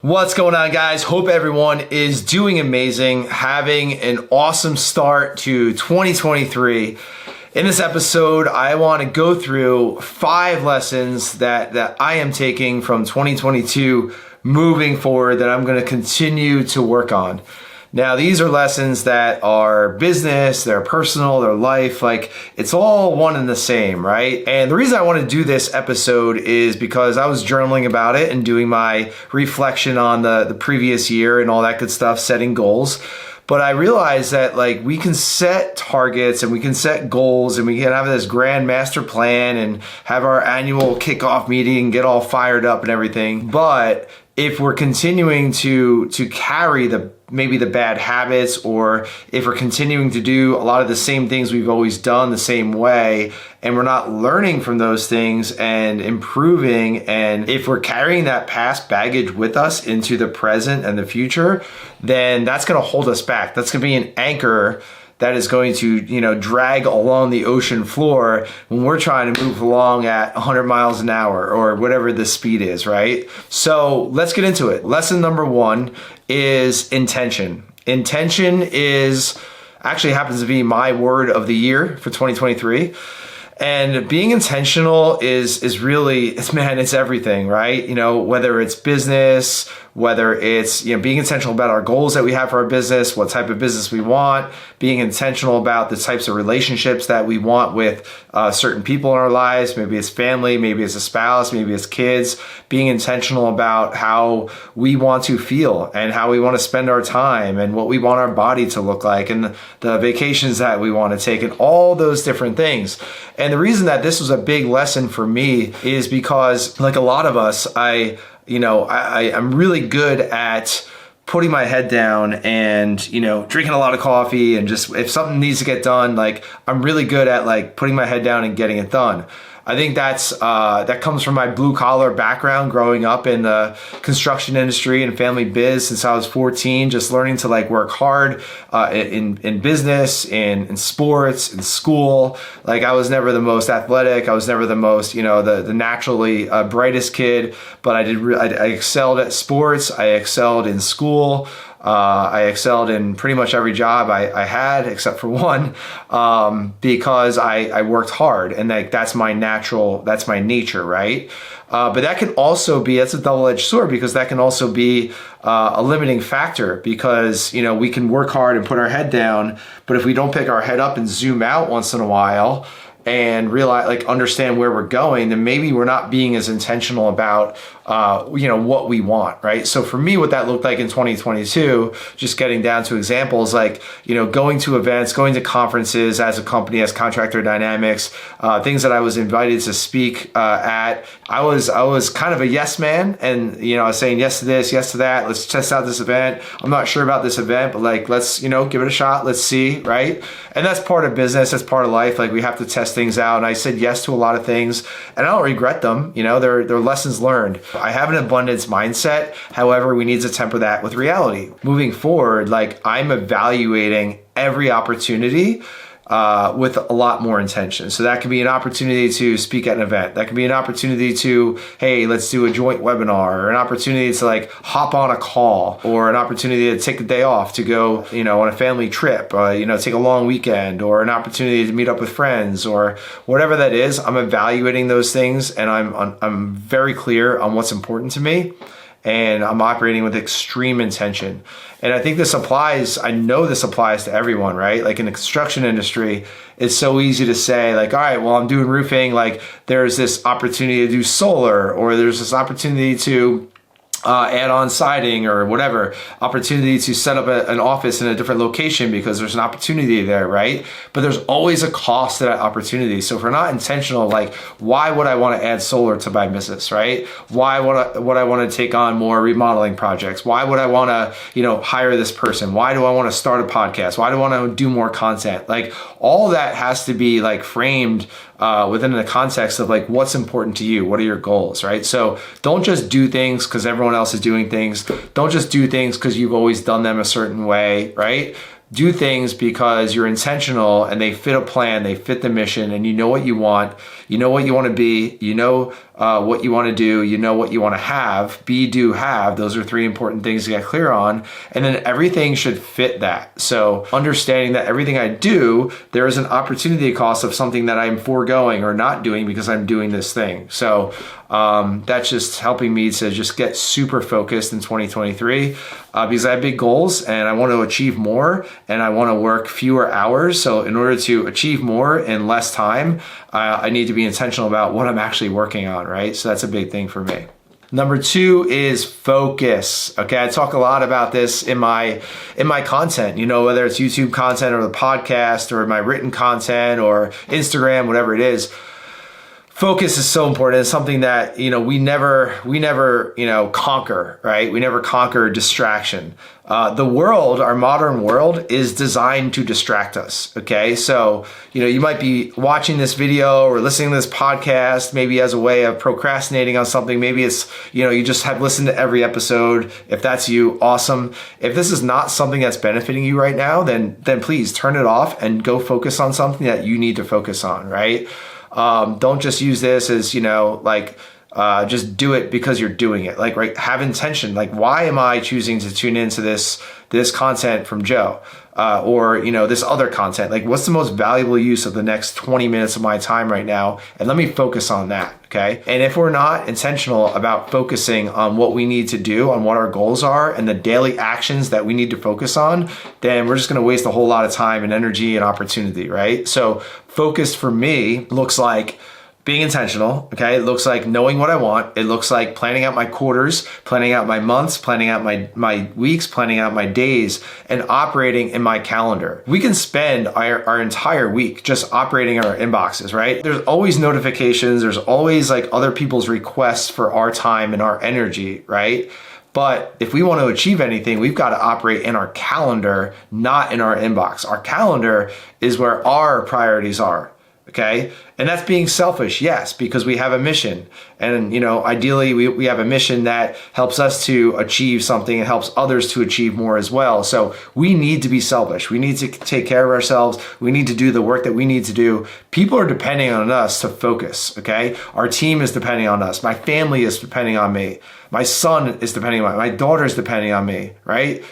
What's going on, guys? Hope everyone is doing amazing, having an awesome start to 2023. In this episode, I want to go through 5 lessons that I am taking from 2022 moving forward that I'm going to continue to work on. Now, these are lessons that are business, they're personal, they're life, like it's all one and the same, right? And the reason I want to do this episode is because I was journaling about it and doing my reflection on the previous year and all that good stuff, setting goals. But I realized that like we can set targets and we can set goals and we can have this grand master plan and have our annual kickoff meeting and get all fired up and everything. But if we're continuing to carry maybe the bad habits, or if we're continuing to do a lot of the same things we've always done the same way, and we're not learning from those things and improving, and if we're carrying that past baggage with us into the present and the future, then that's going to hold us back. That's going to be an anchor that is going to, drag along the ocean floor when we're trying to move along at 100 miles an hour or whatever the speed is, right? So let's get into it. Lesson number 1 is intention. Intention actually happens to be my word of the year for 2023. And being intentional is really, it's everything, right? Whether it's business, whether it's, being intentional about our goals that we have for our business, what type of business we want, being intentional about the types of relationships that we want with certain people in our lives. Maybe it's family, maybe it's a spouse, maybe it's kids. Being intentional about how we want to feel and how we want to spend our time and what we want our body to look like and the vacations that we want to take and all those different things. And the reason that this was a big lesson for me is because, like a lot of us, I'm really good at putting my head down and, drinking a lot of coffee, and just if something needs to get done, like I'm really good at like putting my head down and getting it done. I think that comes from my blue collar background, growing up in the construction industry and family biz since I was 14, just learning to like work hard in business, in sports, in school. Like I was never the most athletic. I was never the most, the naturally brightest kid, but I excelled at sports. I excelled in school. I excelled in pretty much every job I had except for one, because I worked hard, and that's my nature, right? But that can also be, that's a double-edged sword, because that can also be a limiting factor, because, we can work hard and put our head down, but if we don't pick our head up and zoom out once in a while and realize, like, understand where we're going, then maybe we're not being as intentional about, what we want, right? So for me, what that looked like in 2022, just getting down to examples, like, going to events, going to conferences as a company, as Contractor Dynamics, things that I was invited to speak at. I was kind of a yes man, and, I was saying yes to this, yes to that. Let's test out this event. I'm not sure about this event, but like, let's, give it a shot. Let's see, right? And that's part of business. That's part of life. Like we have to test things out. And I said yes to a lot of things, and I don't regret them. They're lessons learned. I have an abundance mindset. However, we need to temper that with reality. Moving forward, like I'm evaluating every opportunity with a lot more intention. So that could be an opportunity to speak at an event. That could be an opportunity to, hey, let's do a joint webinar, or an opportunity to like hop on a call, or an opportunity to take a day off to go, on a family trip, take a long weekend, or an opportunity to meet up with friends, or whatever that is. I'm evaluating those things, and I'm very clear on what's important to me, and I'm operating with extreme intention. And I think I know this applies to everyone, right? Like in the construction industry, it's so easy to say like, all right, well, I'm doing roofing. Like there's this opportunity to do solar, or there's this opportunity to add on siding, or whatever, opportunity to set up an office in a different location because there's an opportunity there, right? But there's always a cost to that opportunity. So if we're not intentional, like why would I want to add solar to my business, right? Why would I want to take on more remodeling projects? Why would I want to, hire this person? Why do I want to start a podcast? Why do I want to do more content? Like all that has to be like framed within the context of like what's important to you. What are your goals, right? So don't just do things because everyone else is doing things. Don't just do things because you've always done them a certain way, right? Do things because you're intentional and they fit a plan, they fit the mission, and you know what you want to be, what you want to do, you know what you want to have, be, do, have. Those are three important things to get clear on. And then everything should fit that. So understanding that everything I do, there is an opportunity cost of something that I'm foregoing or not doing because I'm doing this thing. So that's just helping me to just get super focused in 2023 because I have big goals and I want to achieve more and I want to work fewer hours. So in order to achieve more in less time, I need to be intentional about what I'm actually working on, right? So that's a big thing for me. Number 2 is focus. Okay, I talk a lot about this in my content, whether it's YouTube content or the podcast or my written content or Instagram, whatever it is. Focus is so important. It's something that, we never, conquer, right? We never conquer distraction. The world, our modern world, is designed to distract us. Okay. So, you might be watching this video or listening to this podcast, maybe as a way of procrastinating on something. Maybe it's, you just have listened to every episode. If that's you, awesome. If this is not something that's benefiting you right now, then please turn it off and go focus on something that you need to focus on, right? Don't just use this as, just do it because you're doing it. Right, have intention. Why am I choosing to tune into this content from Joe? Or this other content? What's the most valuable use of the next 20 minutes of my time right now? And let me focus on that, okay? And if we're not intentional about focusing on what we need to do, on what our goals are, and the daily actions that we need to focus on, then we're just gonna waste a whole lot of time and energy and opportunity, right? So focus for me looks like being intentional, okay? It looks like knowing what I want. It looks like planning out my quarters, planning out my months, planning out my weeks, planning out my days, and operating in my calendar. We can spend our entire week just operating our inboxes, right? There's always notifications. There's always other people's requests for our time and our energy, right? But if we want to achieve anything, we've got to operate in our calendar, not in our inbox. Our calendar is where our priorities are. Okay. And that's being selfish. Yes, because we have a mission and, ideally we have a mission that helps us to achieve something and helps others to achieve more as well. So we need to be selfish. We need to take care of ourselves. We need to do the work that we need to do. People are depending on us to focus. Okay. Our team is depending on us. My family is depending on me. My son is depending on me. My daughter is depending on me. Right.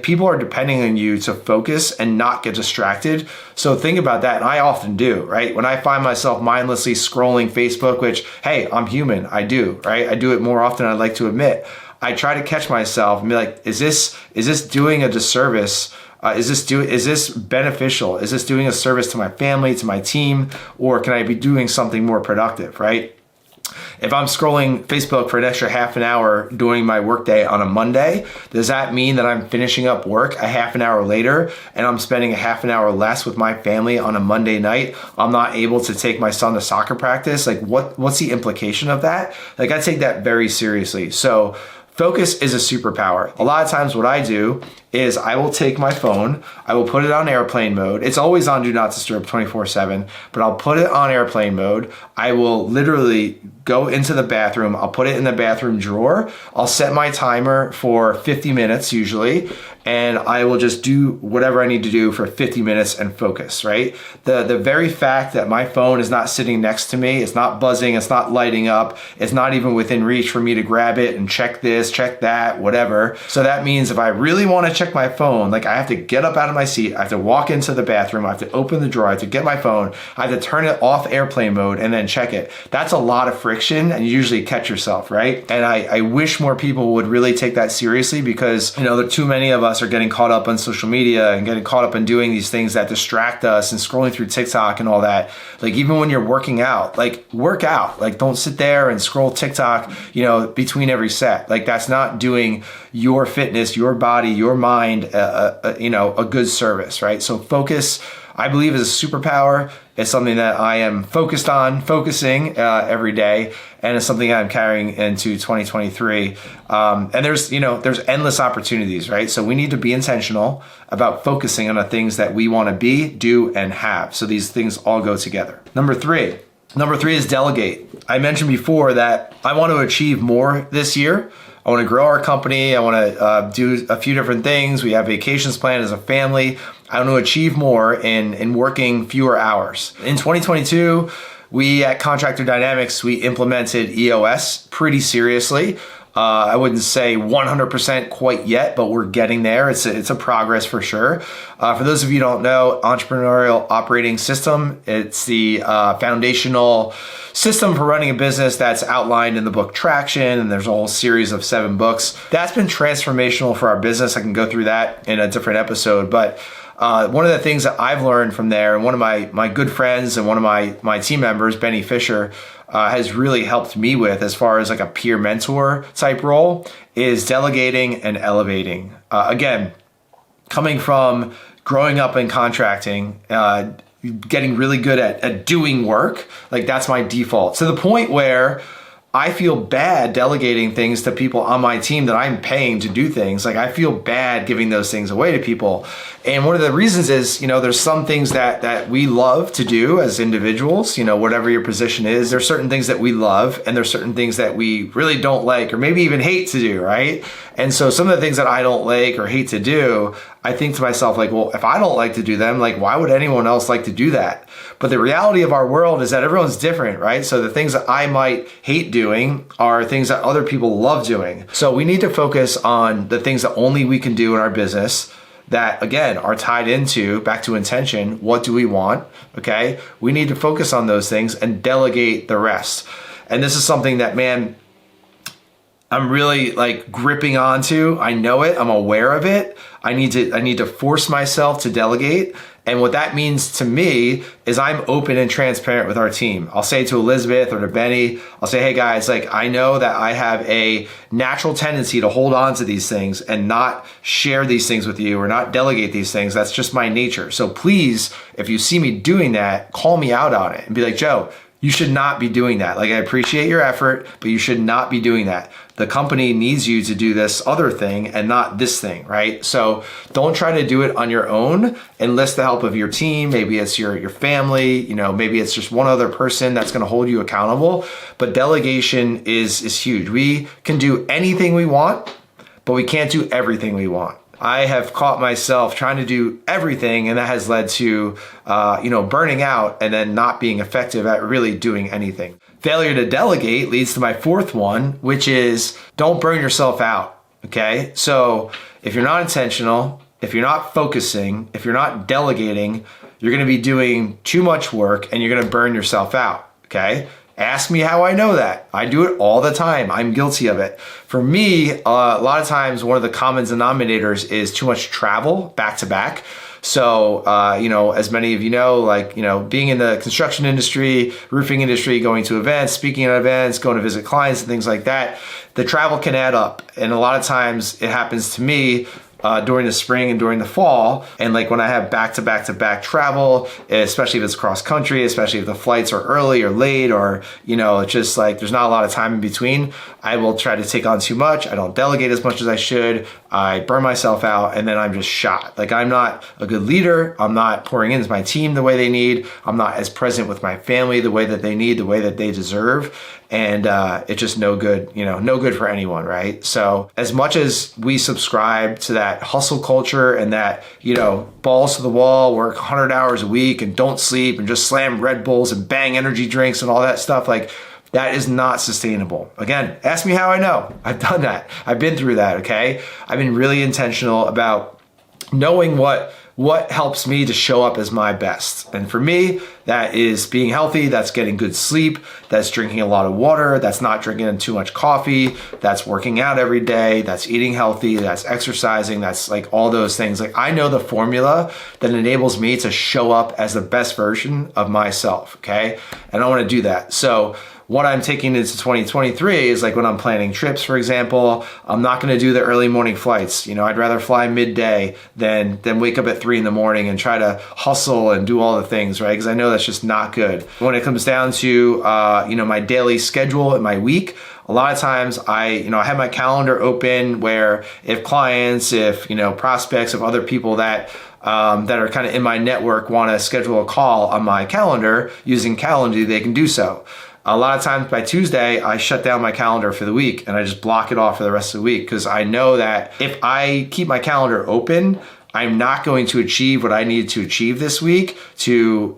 People are depending on you to focus and not get distracted. So think about that. And I often do, right? When I find myself mindlessly scrolling Facebook, which, hey, I'm human. I do, right? I do it more often than I'd like to admit. I try to catch myself and be like, is this doing a disservice? Is this beneficial? Is this doing a service to my family, to my team? Or can I be doing something more productive, right? If I'm scrolling Facebook for an extra half an hour during my workday on a Monday, does that mean that I'm finishing up work a half an hour later and I'm spending a half an hour less with my family on a Monday night? I'm not able to take my son to soccer practice. What's the implication of that? I take that very seriously. So focus is a superpower. A lot of times what I do is I will take my phone, I will put it on airplane mode. It's always on do not disturb 24/7, but I'll put it on airplane mode. I will literally go into the bathroom. I'll put it in the bathroom drawer. I'll set my timer for 50 minutes usually, and I will just do whatever I need to do for 50 minutes and focus, right? The very fact that my phone is not sitting next to me, it's not buzzing, it's not lighting up, it's not even within reach for me to grab it and check this, check that, whatever. So that means if I really want to check my phone, I have to get up out of my seat, I have to walk into the bathroom, I have to open the drawer, I have to get my phone, I have to turn it off airplane mode and then check it. That's a lot of friction and you usually catch yourself, right? And I wish more people would really take that seriously because, too many of us are getting caught up on social media and getting caught up in doing these things that distract us and scrolling through TikTok and all that. Even when you're working out, work out. Don't sit there and scroll TikTok, between every set. That's not doing your fitness, your body, your mind, a good service, right? So focus, I believe, is a superpower. It's something that I am focusing every day, and it's something I'm carrying into 2023. And there's endless opportunities, right? So we need to be intentional about focusing on the things that we want to be, do, and have. So these things all go together. Number three is delegate. I mentioned before that I want to achieve more this year. I want to grow our company. I want to do a few different things. We have vacations planned as a family. I want to achieve more in working fewer hours. In 2022, we at Contractor Dynamics, we implemented EOS pretty seriously. I wouldn't say 100% quite yet, but we're getting there. It's a progress for sure. For those of you who don't know, Entrepreneurial Operating System, it's the foundational system for running a business that's outlined in the book Traction, and there's a whole series of 7 books. That's been transformational for our business. I can go through that in a different episode, but one of the things that I've learned from there, and one of my good friends and one of my team members, Benny Fisher, has really helped me with as far as like a peer mentor type role, is delegating and elevating. Again, coming from growing up in contracting, getting really good at doing work, like that's my default, to the point where I feel bad delegating things to people on my team that I'm paying to do things. Like I feel bad giving those things away to people. And one of the reasons is, there's some things that we love to do as individuals, whatever your position is, there's certain things that we love and there's certain things that we really don't like or maybe even hate to do, right? And so some of the things that I don't like or hate to do, I think to myself, like, well, if I don't like to do them, like, why would anyone else like to do that? But the reality of our world is that everyone's different, right? So the things that I might hate doing are things that other people love doing. So we need to focus on the things that only we can do in our business that, again, are tied into, back to intention, what do we want, okay? We need to focus on those things and delegate the rest. And this is something that, man, I'm really like gripping onto. I know it, I'm aware of it. I need to force myself to delegate. And what that means to me is I'm open and transparent with our team. I'll say to Elizabeth or to Benny, I'll say, hey guys, like I know that I have a natural tendency to hold on to these things and not share these things with you or not delegate these things. That's just my nature. So please, if you see me doing that, call me out on it and be like, Joe, you should not be doing that. Like I appreciate your effort, but you should not be doing that. The company needs you to do this other thing and not this thing, right? So don't try to do it on your own. Enlist the help of your team. Maybe it's your family, maybe it's just one other person that's gonna hold you accountable. But delegation is huge. We can do anything we want, but we can't do everything we want. I have caught myself trying to do everything, and that has led to, burning out and then not being effective at really doing anything. Failure to delegate leads to my 4th one, which is don't burn yourself out, okay? So if you're not intentional, if you're not focusing, if you're not delegating, you're gonna be doing too much work and you're gonna burn yourself out, okay? Ask me how I know that. I do it all the time. I'm guilty of it. For me, a lot of times, one of the common denominators is too much travel back to back. So, as many of you know, being in the construction industry, roofing industry, going to events, speaking at events, going to visit clients and things like that, the travel can add up. And a lot of times it happens to me during the spring and during the fall. And like when I have back to back travel, especially if it's cross country, especially if the flights are early or late, or, it's just like there's not a lot of time in between, I will try to take on too much. I don't delegate as much as I should. I burn myself out and then I'm just shot. Like I'm not a good leader. I'm not pouring into my team the way they need. I'm not as present with my family the way that they need, the way that they deserve. And it's just no good, no good for anyone, right? So as much as we subscribe to that hustle culture and that, balls to the wall, work 100 hours a week and don't sleep and just slam Red Bulls and bang energy drinks and all that stuff, like that is not sustainable. Again, ask me how I know. I've done that. I've been through that, okay? I've been really intentional about knowing what helps me to show up as my best. And for me, that is being healthy, that's getting good sleep, that's drinking a lot of water, that's not drinking too much coffee, that's working out every day, that's eating healthy, that's exercising, that's like all those things. Like I know the formula that enables me to show up as the best version of myself, okay? And I want to do that. So what I'm taking into 2023 is like when I'm planning trips, for example, I'm not going to do the early morning flights. I'd rather fly midday than wake up at 3 a.m. and try to hustle and do all the things, right? Because I know that's just not good. When it comes down to, my daily schedule and my week, a lot of times I have my calendar open where if clients, if, prospects, if other people that are kind of in my network want to schedule a call on my calendar using Calendly, they can do so. A lot of times by Tuesday, I shut down my calendar for the week and I just block it off for the rest of the week because I know that if I keep my calendar open, I'm not going to achieve what I needed to achieve this week to,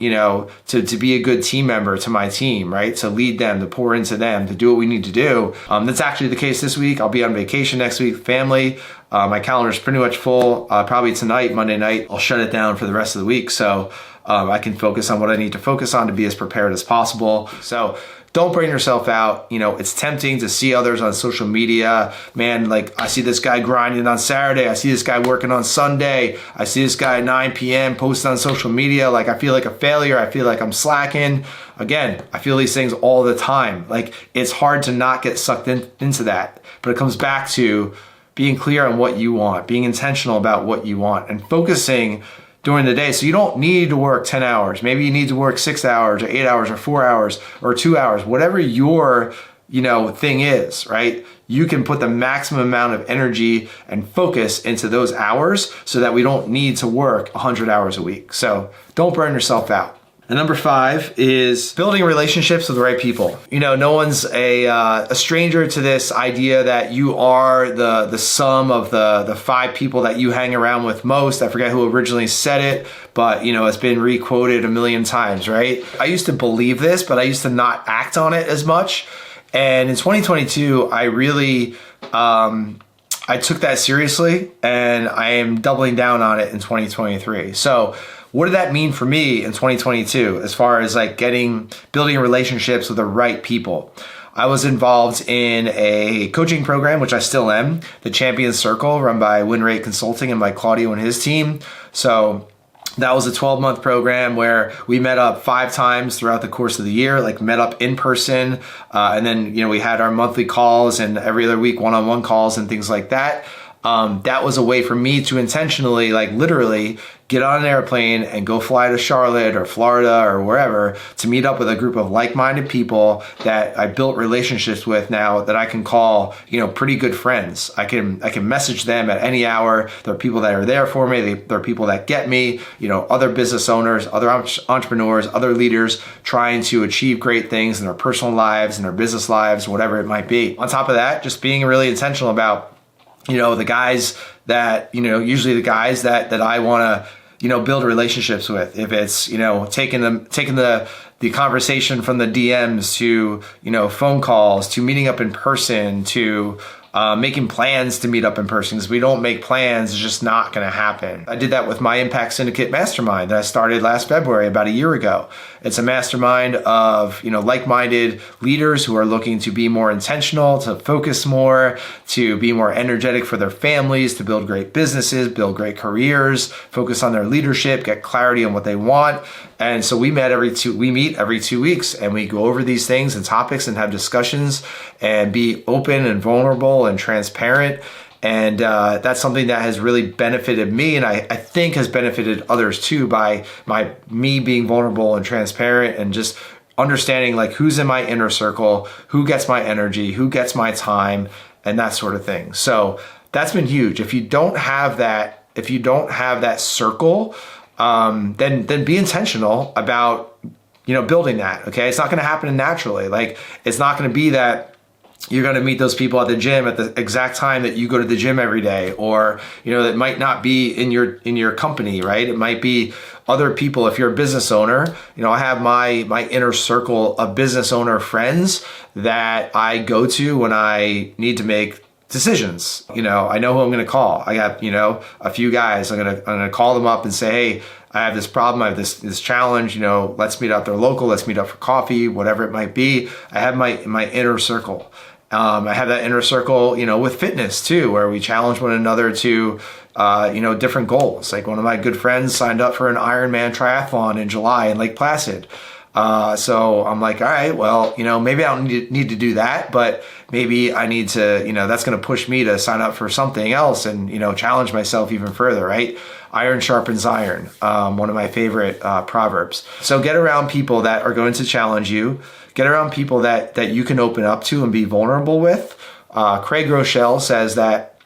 to be a good team member to my team, right? To lead them, to pour into them, to do what we need to do. That's actually the case this week. I'll be on vacation next week, family. My calendar is pretty much full. Probably tonight, Monday night, I'll shut it down for the rest of the week. So I can focus on what I need to focus on to be as prepared as possible. So don't burn yourself out. It's tempting to see others on social media. Man, like I see this guy grinding on Saturday. I see this guy working on Sunday. I see this guy at 9 p.m. posting on social media. Like I feel like a failure. I feel like I'm slacking. Again, I feel these things all the time. Like it's hard to not get sucked into that. But it comes back to being clear on what you want, being intentional about what you want, and focusing during the day. So you don't need to work 10 hours. Maybe you need to work 6 hours or 8 hours or 4 hours or 2 hours, whatever your, thing is, right? You can put the maximum amount of energy and focus into those hours so that we don't need to work 100 hours a week. So don't burn yourself out. And number 5 is building relationships with the right people. No one's a stranger to this idea that you are the sum of the 5 people that you hang around with most. I forget who originally said it, but it's been re-quoted a million times, right? I used to believe this, but I used to not act on it as much. And in 2022, I really, I took that seriously, and I am doubling down on it in 2023. So what did that mean for me in 2022 as far as like building relationships with the right people? I was involved in a coaching program, which I still am, the Champions Circle, run by Win Rate Consulting and by Claudio and his team. So that was a 12-month program where we met up 5 times throughout the course of the year, like met up in person. And then, we had our monthly calls and every other week one-on-one calls and things like that. That was a way for me to intentionally, like literally, get on an airplane and go fly to Charlotte or Florida or wherever to meet up with a group of like-minded people that I built relationships with now that I can call, pretty good friends. I can message them at any hour. There are people that are there for me. There are people that get me, other business owners, other entrepreneurs, other leaders trying to achieve great things in their personal lives and their business lives, whatever it might be. On top of that, just being really intentional about the guys that, usually the guys that I want to, build relationships with. If it's, taking the conversation from the DMs to, phone calls, to meeting up in person, to making plans to meet up in person, because we don't make plans, it's just not going to happen. I did that with my Impact Syndicate Mastermind that I started last February, about a year ago. It's a mastermind of, like-minded leaders who are looking to be more intentional, to focus more, to be more energetic for their families, to build great businesses, build great careers, focus on their leadership, get clarity on what they want. And so we meet every 2 weeks, and we go over these things and topics and have discussions and be open and vulnerable and transparent. And that's something that has really benefited me, and I think has benefited others too, by me being vulnerable and transparent and just understanding like who's in my inner circle, who gets my energy, who gets my time, and that sort of thing. So that's been huge. If you don't have that circle, then be intentional about building that. Okay, it's not going to happen naturally. Like it's not going to be that you're going to meet those people at the gym at the exact time that you go to the gym every day, or that might not be in your company, right? It might be other people. If you're a business owner, I have my inner circle of business owner friends that I go to when I need to make decisions. I know who I'm going to call. I got a few guys. I'm going to call them up and say, hey, I have this problem. I have this challenge. Let's meet up. They're local. Let's meet up for coffee, whatever it might be. I have my inner circle. I have that inner circle, with fitness too, where we challenge one another to, different goals. Like one of my good friends signed up for an Ironman triathlon in July in Lake Placid. So I'm like, all right, well, maybe I don't need to do that, but maybe I need to, that's going to push me to sign up for something else and, challenge myself even further, right? Iron sharpens iron. One of my favorite proverbs. So get around people that are going to challenge you. Get around people that you can open up to and be vulnerable with. Craig Rochelle says that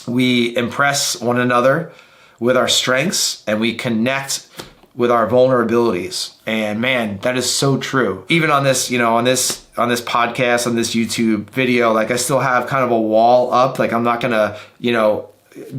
we impress one another with our strengths and we connect with our vulnerabilities. And man, that is so true. Even on this, on this podcast, on this YouTube video, like I still have kind of a wall up. Like I'm not gonna,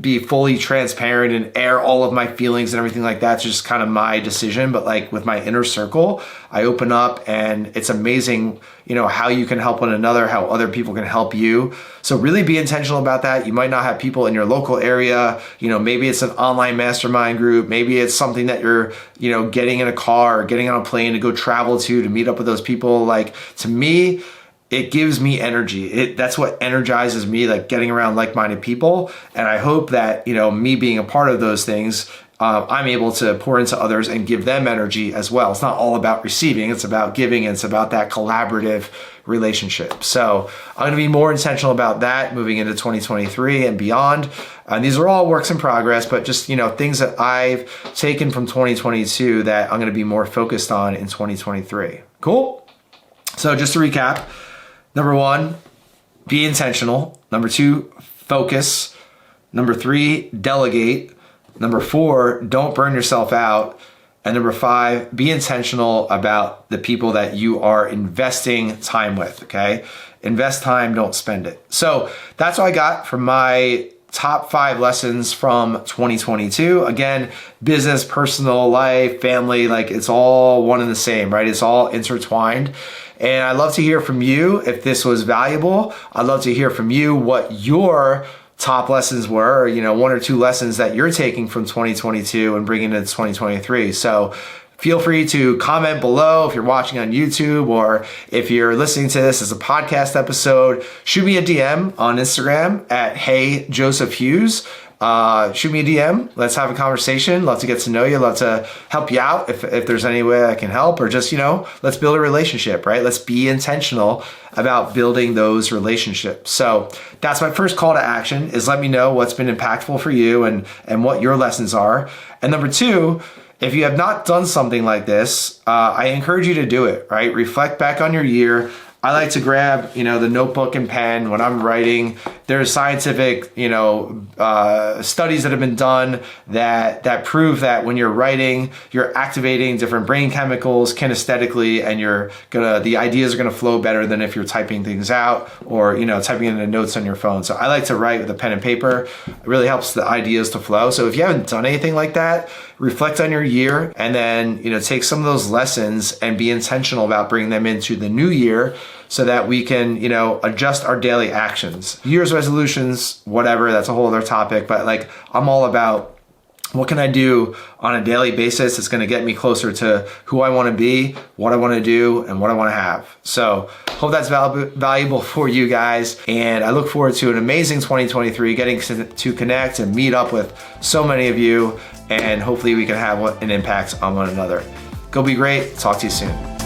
be fully transparent and air all of my feelings and everything like that. It's just kind of my decision. But like with my inner circle, I open up, and it's amazing, how you can help one another, how other people can help you. So really be intentional about that. You might not have people in your local area. Maybe it's an online mastermind group. Maybe it's something that you're, getting in a car or getting on a plane to go travel to meet up with those people. Like, to me, it gives me energy. That's what energizes me, like getting around like-minded people. And I hope that, me being a part of those things, I'm able to pour into others and give them energy as well. It's not all about receiving, it's about giving, and it's about that collaborative relationship. So I'm going to be more intentional about that moving into 2023 and beyond. And these are all works in progress, but just, things that I've taken from 2022 that I'm going to be more focused on in 2023. Cool? So just to recap, number 1, be intentional. Number 2, focus. Number 3, delegate. Number 4, don't burn yourself out. And number 5, be intentional about the people that you are investing time with, okay? Invest time, don't spend it. So that's what I got from my top 5 lessons from 2022. Again, business, personal life, family, like it's all one and the same, right? It's all intertwined. And I'd love to hear from you if this was valuable. I'd love to hear from you what your top lessons were, or, 1 or 2 lessons that you're taking from 2022 and bringing into 2023. So feel free to comment below if you're watching on YouTube, or if you're listening to this as a podcast episode, shoot me a DM on Instagram at Hey Joseph Hughes. Shoot me a DM. Let's have a conversation. Love to get to know you. Love to help you out if there's any way I can help, or just, let's build a relationship, right? Let's be intentional about building those relationships. So that's my first call to action, is let me know what's been impactful for you and what your lessons are. And number 2, if you have not done something like this, I encourage you to do it, right? Reflect back on your year. I like to grab, the notebook and pen when I'm writing. There's scientific, studies that have been done that prove that when you're writing, you're activating different brain chemicals kinesthetically, and the ideas are gonna flow better than if you're typing things out or, typing in the notes on your phone. So I like to write with a pen and paper. It really helps the ideas to flow. So if you haven't done anything like that, reflect on your year, and then, take some of those lessons and be intentional about bringing them into the new year, so that we can, adjust our daily actions. New Year's resolutions, whatever, that's a whole other topic, but like, I'm all about what can I do on a daily basis that's gonna get me closer to who I wanna be, what I wanna do, and what I wanna have. So hope that's valuable for you guys. And I look forward to an amazing 2023, getting to connect and meet up with so many of you. And hopefully we can have an impact on one another. Go be great. Talk to you soon.